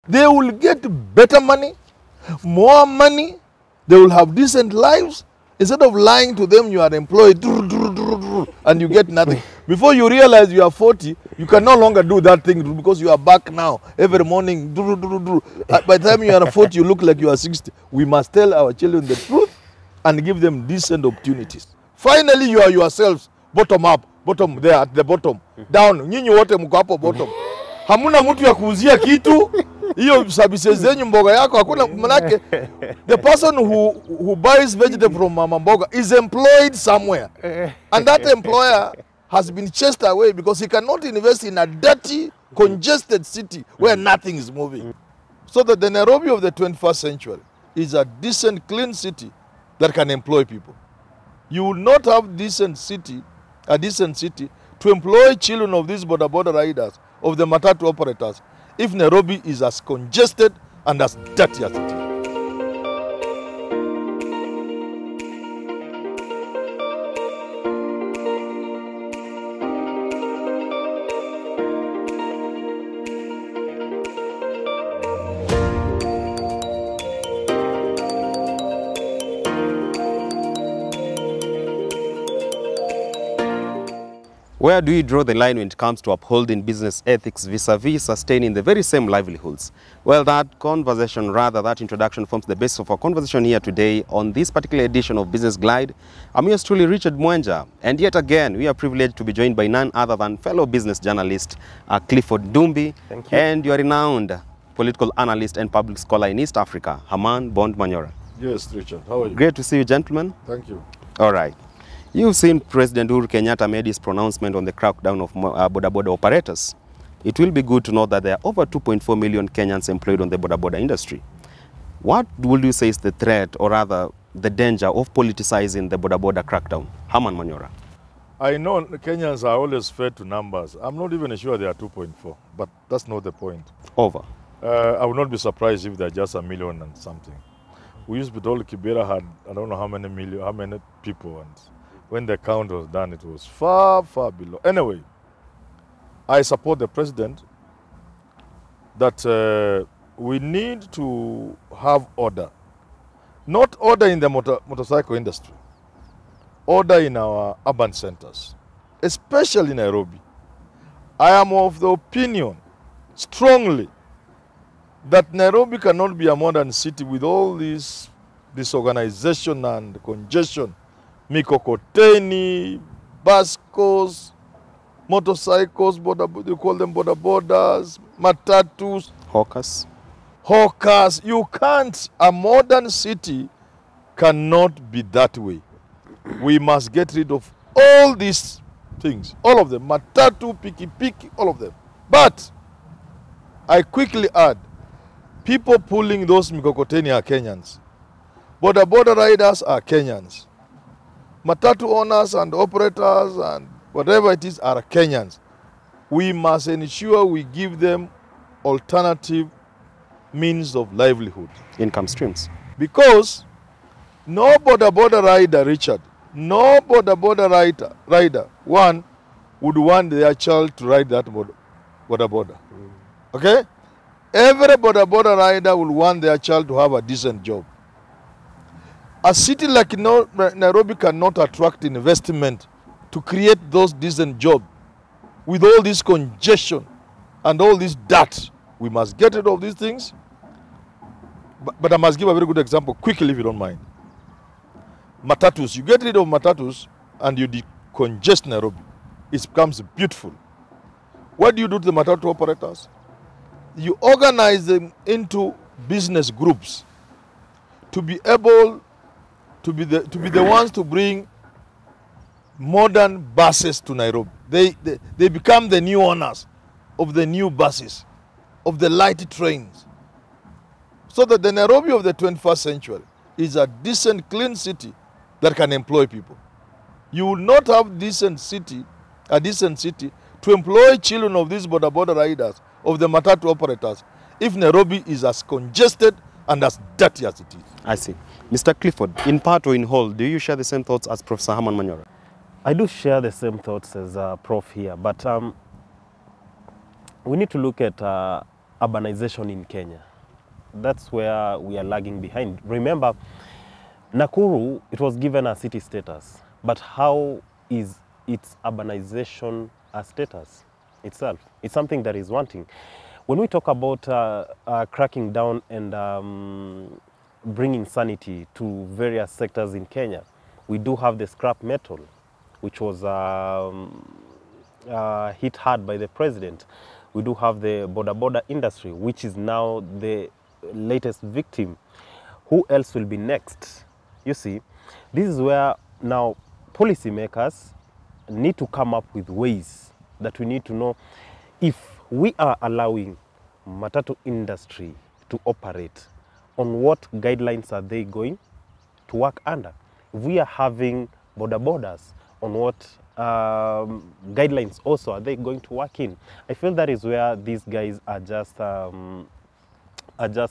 They will get better money, more money, they will have decent lives. Instead of lying to them, you are employed and you get nothing. Before you realize you are 40, you can no longer do that thing because you are back now every morning. By the time you are 40, you look like you are 60. We must tell our children the truth and give them decent opportunities. Finally, you are yourselves, bottom up, bottom there at the bottom, down. Nyinyi wote mko hapo bottom. Hamuna mtu ya kuuzia kitu. Hiyo services zenyu mboga yako hakuna, manake the person who buys vegetable from Mama Mboga is employed somewhere, and that employer has been chased away because he cannot invest in a dirty, congested city where nothing is moving. So that the Nairobi of the 21st century is a decent, clean city that can employ people. You will not have a decent city to employ children of these border riders, of the matatu operators, if Nairobi is as congested and as dirty as it is. Where do you draw the line when it comes to upholding business ethics vis-a-vis sustaining the very same livelihoods? Well, that conversation, rather that introduction, forms the basis of our conversation here today on this particular edition of Business Glide. I'm yours truly, Richard Mwenja, and yet again we are privileged to be joined by none other than fellow business journalist Clifford Dumbi. Thank you. And your renowned political analyst and public scholar in East Africa, Herman Manyora. Yes, Richard. How are you? Great to see you, gentlemen. Thank you. All right. You've seen President Uhuru Kenyatta made his pronouncement on the crackdown of border operators. It will be good to know that there are over 2.4 million Kenyans employed on the border industry. What would you say is the threat, or rather the danger, of politicizing the border crackdown? Herman Manyora. I know Kenyans are always fed to numbers. I'm not even sure they are 2.4, but that's not the point. Over. I would not be surprised if they're just 1 million and something. We used to be told Kibera had, I don't know how many people, and when the count was done, it was far, far below. Anyway, I support the president that we need to have order. Not order in the motorcycle industry, order in our urban centers, especially Nairobi. I am of the opinion, strongly, that Nairobi cannot be a modern city with all this disorganization and congestion. Mikokoteni, bascos, motorcycles, you call them borders, matatus, hawkers. You can't. A modern city cannot be that way. We must get rid of all these things, all of them, matatu, piki, all of them. But I quickly add, people pulling those mikokoteni are Kenyans. Border riders are Kenyans. Matatu owners and operators and whatever it is are Kenyans. We must ensure we give them alternative means of livelihood. Income streams. Because no border rider, Richard, no border rider, one, would want their child to ride that border. Okay? Every border rider will want their child to have a decent job. A city like Nairobi cannot attract investment to create those decent jobs with all this congestion and all this dirt. We must get rid of these things. But I must give a very good example quickly if you don't mind. Matatus. You get rid of matatus and you decongest Nairobi. It becomes beautiful. What do you do to the matatu operators? You organize them into business groups to be able to be the ones to bring modern buses to Nairobi. They become the new owners of the new buses, of the light trains. So that the Nairobi of the 21st century is a decent, clean city that can employ people. You will not have a decent city to employ children of these border riders, of the matatu operators, if Nairobi is as congested and as dirty as it is. I see. Mr. Clifford, in part or in whole, do you share the same thoughts as Professor Herman Manyora? I do share the same thoughts as Prof here, but we need to look at urbanization in Kenya. That's where we are lagging behind. Remember, Nakuru, it was given a city status, but how is its urbanization status itself? It's something that is wanting. When we talk about cracking down and bringing sanity to various sectors in Kenya, we do have the scrap metal, which was hit hard by the president. We do have the border industry, which is now the latest victim. Who else will be next? You see, this is where now policymakers need to come up with ways that we need to know if we are allowing matatu industry to operate, on what guidelines are they going to work under? If we are having borders, on what guidelines also are they going to work in? I feel that is where these guys are just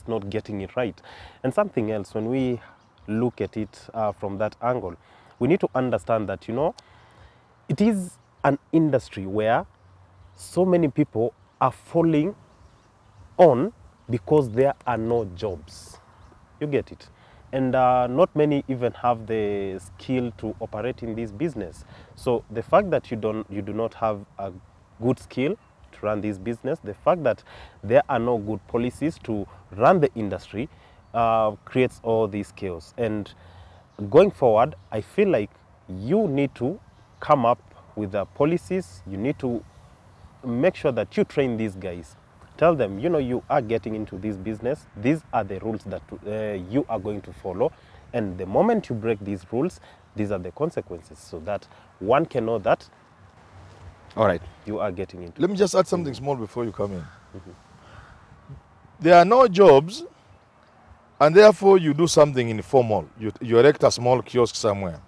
not getting it right. And something else, when we look at it from that angle, we need to understand that, you know, it is an industry where so many people are falling on because there are no jobs. You get it? And not many even have the skill to operate in this business. So the fact that you do not have a good skill to run this business, the fact that there are no good policies to run the industry creates all these chaos. And going forward, I feel like you need to come up with the policies. You need to make sure that you train these guys. Tell them, you know, you are getting into this business. These are the rules that you are going to follow. And the moment you break these rules, these are the consequences, so that one can know that All right. you are getting into. Let me just add something small before you come in. There are no jobs, and therefore you do something informal. You erect a small kiosk somewhere.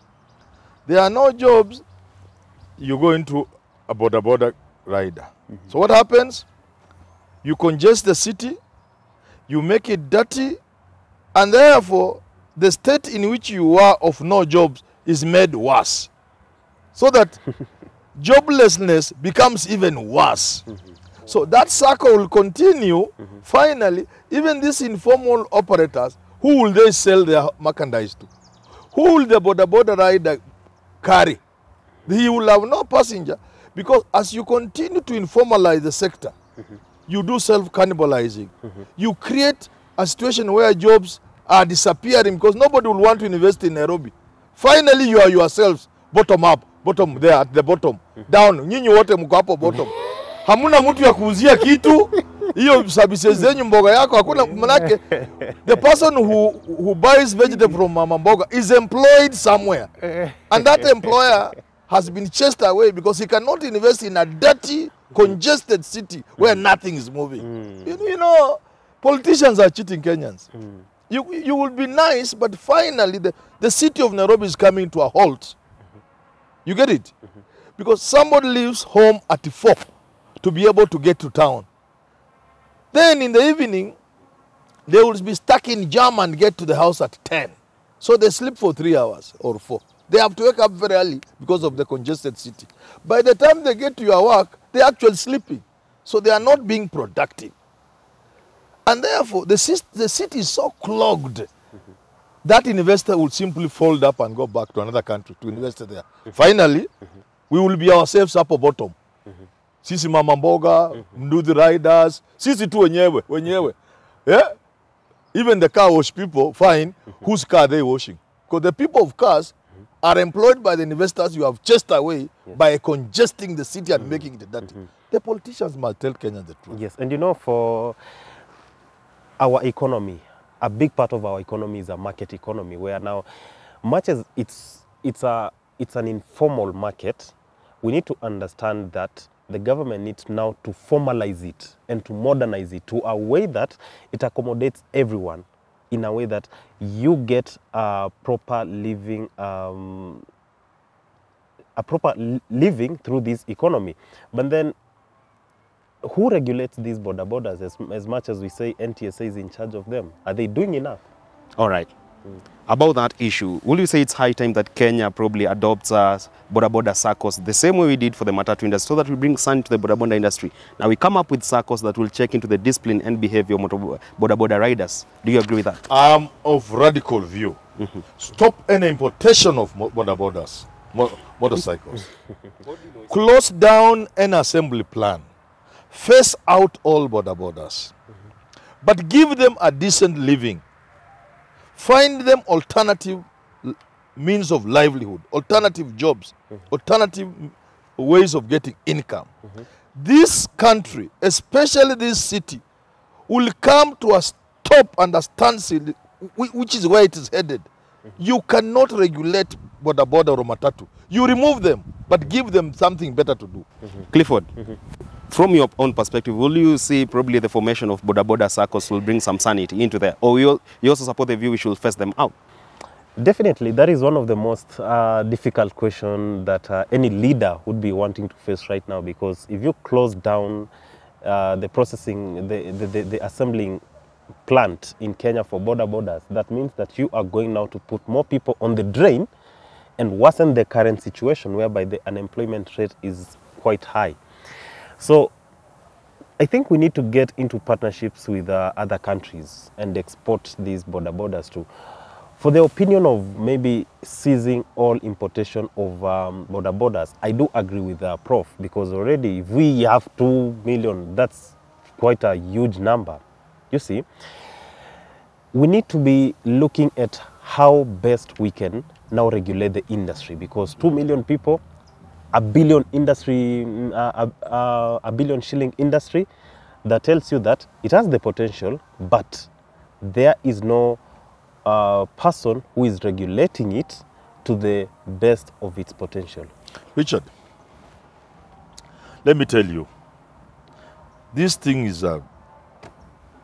There are no jobs, you go into a border rider. So what happens? You congest the city, you make it dirty, and therefore the state in which you are of no jobs is made worse. So that joblessness becomes even worse. So that circle will continue. Finally, even these informal operators, who will they sell their merchandise to? Who will the border rider carry? He will have no passenger, because as you continue to informalize the sector, you do self-cannibalizing. You create a situation where jobs are disappearing because nobody will want to invest in Nairobi. Finally, you are yourselves bottom up, bottom there at the bottom, down. Nyinyi wote mko hapo bottom. Hamuna mtu ya kuuzia kitu. Hiyo services zenyu mboga yako hakuna, manake the person who buys vegetable from Mama Mboga is employed somewhere. And that employer has been chased away because he cannot invest in a dirty, congested city where nothing is moving. You know, politicians are cheating Kenyans. You will be nice, but finally the city of Nairobi is coming to a halt. You get it? Because somebody leaves home at 4 to be able to get to town. Then in the evening, they will be stuck in jam and get to the house at 10. So they sleep for 3 hours or 4. They have to wake up very early because of the congested city. By the time they get to your work, they're actually sleeping. So they are not being productive. And therefore, the city is so clogged that investor will simply fold up and go back to another country to invest there. Finally, we will be ourselves up at bottom. Sisi Mama Mboga, Mduthi riders, sisi tu wenyewe. Yeah? Even the car wash people, fine, whose car are they washing? Because the people of cars are employed by the investors you have chased away by congesting the city and making it dirty. The politicians must tell Kenyans the truth. Yes, and you know, for our economy, a big part of our economy is a market economy, where now, much as it's an informal market, we need to understand that the government needs now to formalize it and to modernize it to a way that it accommodates everyone, in a way that you get a proper living, through this economy. But then, who regulates these borders? As much as we say NTSA is in charge of them, are they doing enough? All right. About that issue, will you say it's high time that Kenya probably adopts boda circles the same way we did for the matatu industry, so that we bring sanity to the boda industry? Now we come up with circles that will check into the discipline and behavior of boda riders. Do you agree with that? I'm of radical view. Stop any importation of motorcycles. Close down an assembly plan. Phase out all borders. But give them a decent living. Find them alternative means of livelihood, alternative jobs, alternative ways of getting income. This country, especially this city, will come to a stop and a standstill, which is where it is headed. You cannot regulate border or matatu. You remove them, but give them something better to do. Clifford, from your own perspective, will you see probably the formation of boda circles will bring some sanity into there? Or you also support the view we should phase them out? Definitely, that is one of the most difficult questions that any leader would be wanting to face right now, because if you close down the processing, the assembling plant in Kenya for borders, that means that you are going now to put more people on the drain and worsen the current situation whereby the unemployment rate is quite high. So I think we need to get into partnerships with other countries and export these borders too. For the opinion of maybe ceasing all importation of borders, I do agree with Prof, because already if we have 2 million, that's quite a huge number. You see, we need to be looking at how best we can now regulate the industry, because 2 million people, a billion industry, a billion shilling industry, that tells you that it has the potential, but there is no person who is regulating it to the best of its potential. Richard, let me tell you, this thing is a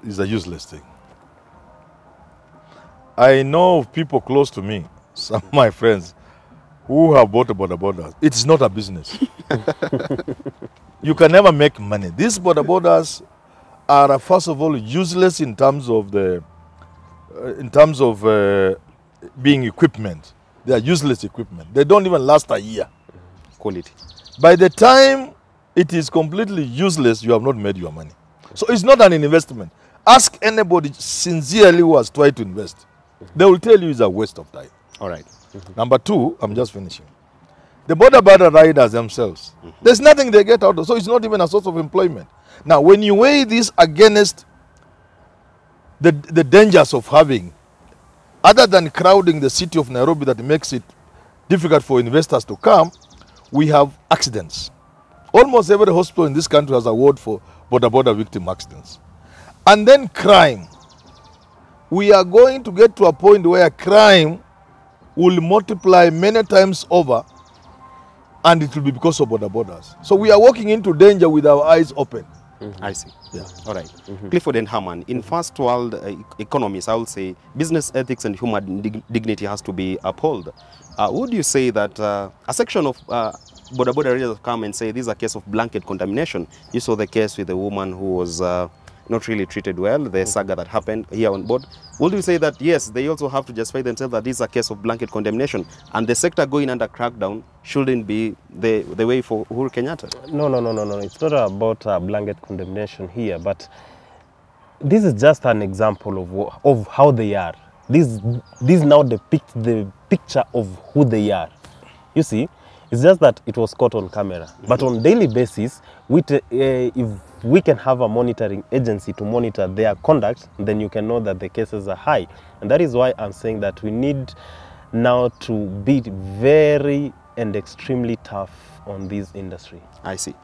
useless thing. I know of people close to me, some of my friends, who have bought borders. It's not a business. You can never make money. These borders are, first of all, useless in terms of being equipment. They are useless equipment. They don't even last a year. Quality. By the time it is completely useless, you have not made your money. So it's not an investment. Ask anybody sincerely who has tried to invest. They will tell you it's a waste of time. All right. Number two, I'm just finishing. The border riders themselves, there's nothing they get out of, so it's not even a source of employment. Now, when you weigh this against the dangers of having, other than crowding the city of Nairobi that makes it difficult for investors to come, we have accidents. Almost every hospital in this country has a ward for border victim accidents. And then crime. We are going to get to a point where crime will multiply many times over, and it will be because of borders. So we are walking into danger with our eyes open. I see. Yeah. All right. Clifford and Herman, in first world economies, I would say business ethics and human dignity has to be upheld. Would you say that a section of border riders come and say this is a case of blanket condemnation? You saw the case with the woman who was not really treated well, the saga that happened here on board. Would you say that, yes, they also have to justify themselves that this is a case of blanket condemnation, and the sector going under crackdown shouldn't be the way for Uhuru Kenyatta? No. It's not about blanket condemnation here, but this is just an example of how they are. This now depicts the picture of who they are. You see, it's just that it was caught on camera. But on daily basis, if we can have a monitoring agency to monitor their conduct, then you can know that the cases are high. And that is why I'm saying that we need now to be very and extremely tough on this industry. I see.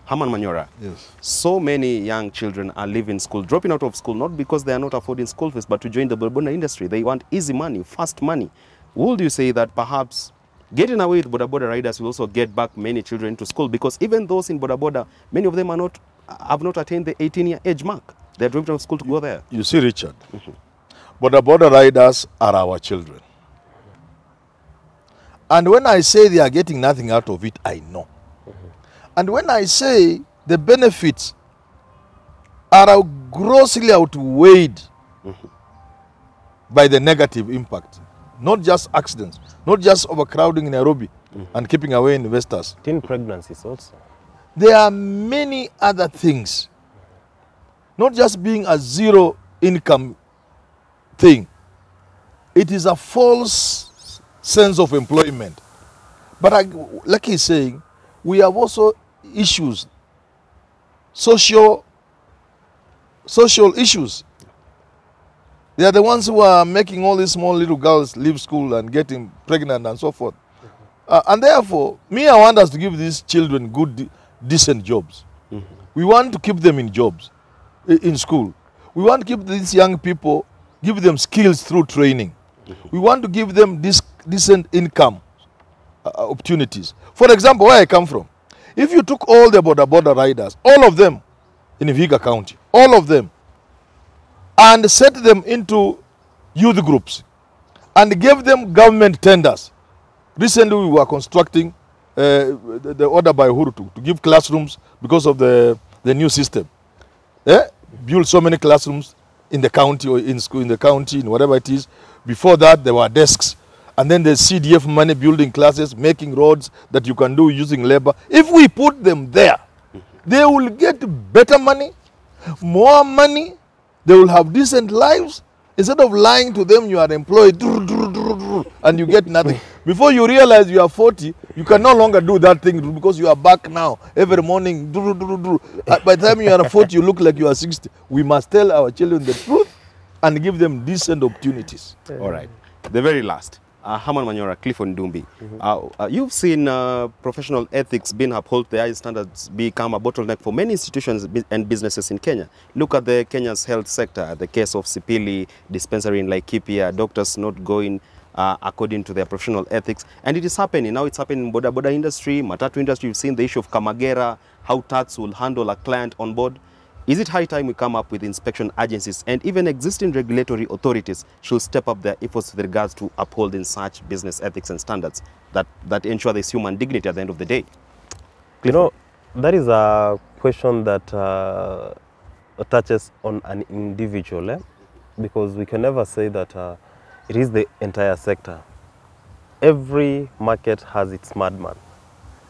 Herman Manyora, Yes. so many young children are leaving school, dropping out of school, not because they are not affording school fees, but to join the boda industry. They want easy money, fast money. Would you say that perhaps getting away with border riders will also get back many children to school? Because even those in border, many of them have not attained the 18-year age mark. They're dropping out of school to go there. You see, Richard, border riders are our children. And when I say they are getting nothing out of it, I know. And when I say the benefits are grossly outweighed by the negative impact. Not just accidents, not just overcrowding in Nairobi and keeping away investors. Teen pregnancies also. There are many other things. Not just being a zero income thing. It is a false sense of employment. But like he's saying, we have also issues, social issues. They are the ones who are making all these small little girls leave school and getting pregnant and so forth. And therefore, I want us to give these children good, decent jobs. We want to keep them in jobs, in school. We want to keep these young people, give them skills through training. We want to give them this decent income opportunities. For example, where I come from, if you took all the border riders, all of them in Vihiga County, all of them, and set them into youth groups and gave them government tenders. Recently, we were constructing the order by Uhuru to give classrooms because of the new system. Build so many classrooms in the county or in school, in the county, in whatever it is. Before that, there were desks. And then the CDF money building classes, making roads that you can do using labor. If we put them there, they will get better money, more money. They will have decent lives. Instead of lying to them, you are employed and you get nothing. Before you realize you are 40, you can no longer do that thing because you are back now every morning. By the time you are 40, you look like you are 60. We must tell our children the truth and give them decent opportunities. All right. The very last. Herman Manyora, Clifford Ndumbi. You've seen professional ethics being upheld, the high standards become a bottleneck for many institutions and businesses in Kenya. Look at the Kenya's health sector, the case of Sipili dispensary in Laikipia, doctors not going according to their professional ethics. And it is happening. Now it's happening in border industry, matatu industry. You've seen the issue of Kamagera, how tax will handle a client on board. Is it high time we come up with inspection agencies and even existing regulatory authorities should step up their efforts with regards to upholding such business ethics and standards that ensure there's human dignity at the end of the day? You know, that is a question that touches on an individual, because we can never say that it is the entire sector. Every market has its madman.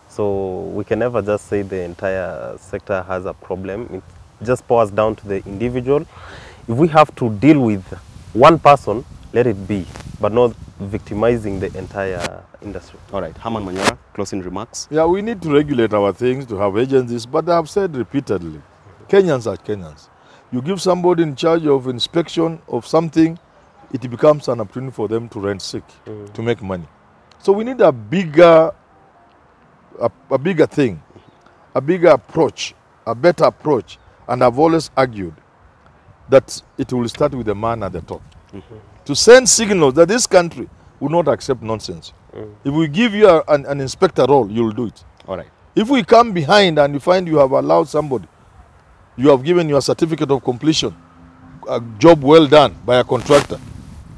So we can never just say the entire sector has a problem. It just pours down to the individual. If we have to deal with one person, let it be, but not victimizing the entire industry. All right, Herman Manyora, closing remarks. Yeah, we need to regulate our things, to have agencies, but I have said repeatedly, Kenyans are Kenyans. You give somebody in charge of inspection of something, it becomes an opportunity for them to rent sick, to make money. So we need a bigger thing, a bigger approach, a better approach. And I've always argued that it will start with the man at the top. To send signals that this country will not accept nonsense. If we give you an inspector role, you'll do it. All right. If we come behind and you find you have allowed somebody, you have given your certificate of completion, a job well done by a contractor,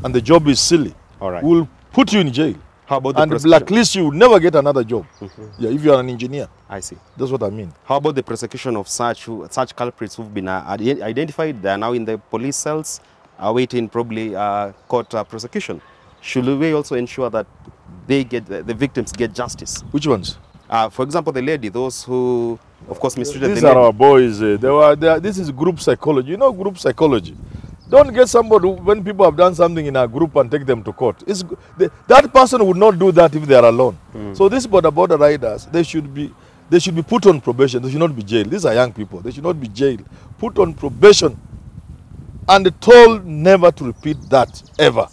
and the job is silly, all right, we'll put you in jail. How about the and blacklist you, will never get another job. Yeah, if you are an engineer. I see. That's what I mean. How about the prosecution of such culprits who've been identified? They are now in the police cells, awaiting probably court prosecution. Should we also ensure that they get the victims get justice? Which ones? For example, the lady, those who, of course, mistreated These the lady. are our boys. This is group psychology. You know group psychology. Don't get somebody when people have done something in a group and take them to court. That person would not do that if they are alone. So these border riders, they should be put on probation. They should not be jailed. These are young people. They should not be jailed. Put on probation and told never to repeat that ever.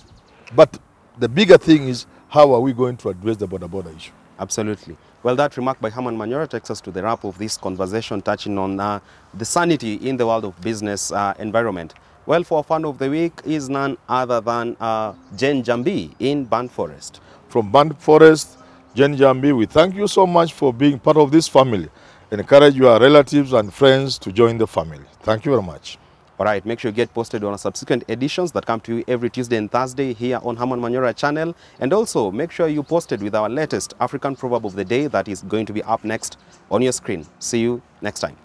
But the bigger thing is, how are we going to address the border issue? Absolutely. Well, that remark by Herman Manyora takes us to the wrap of this conversation touching on the sanity in the world of business environment. Well, for our fan of the week is none other than Jen Jambi in Burnt Forest. From Burnt Forest, Jen Jambi, we thank you so much for being part of this family. Encourage your relatives and friends to join the family. Thank you very much. All right, make sure you get posted on our subsequent editions that come to you every Tuesday and Thursday here on Herman Manyora channel. And also, make sure you posted with our latest African proverb of the day that is going to be up next on your screen. See you next time.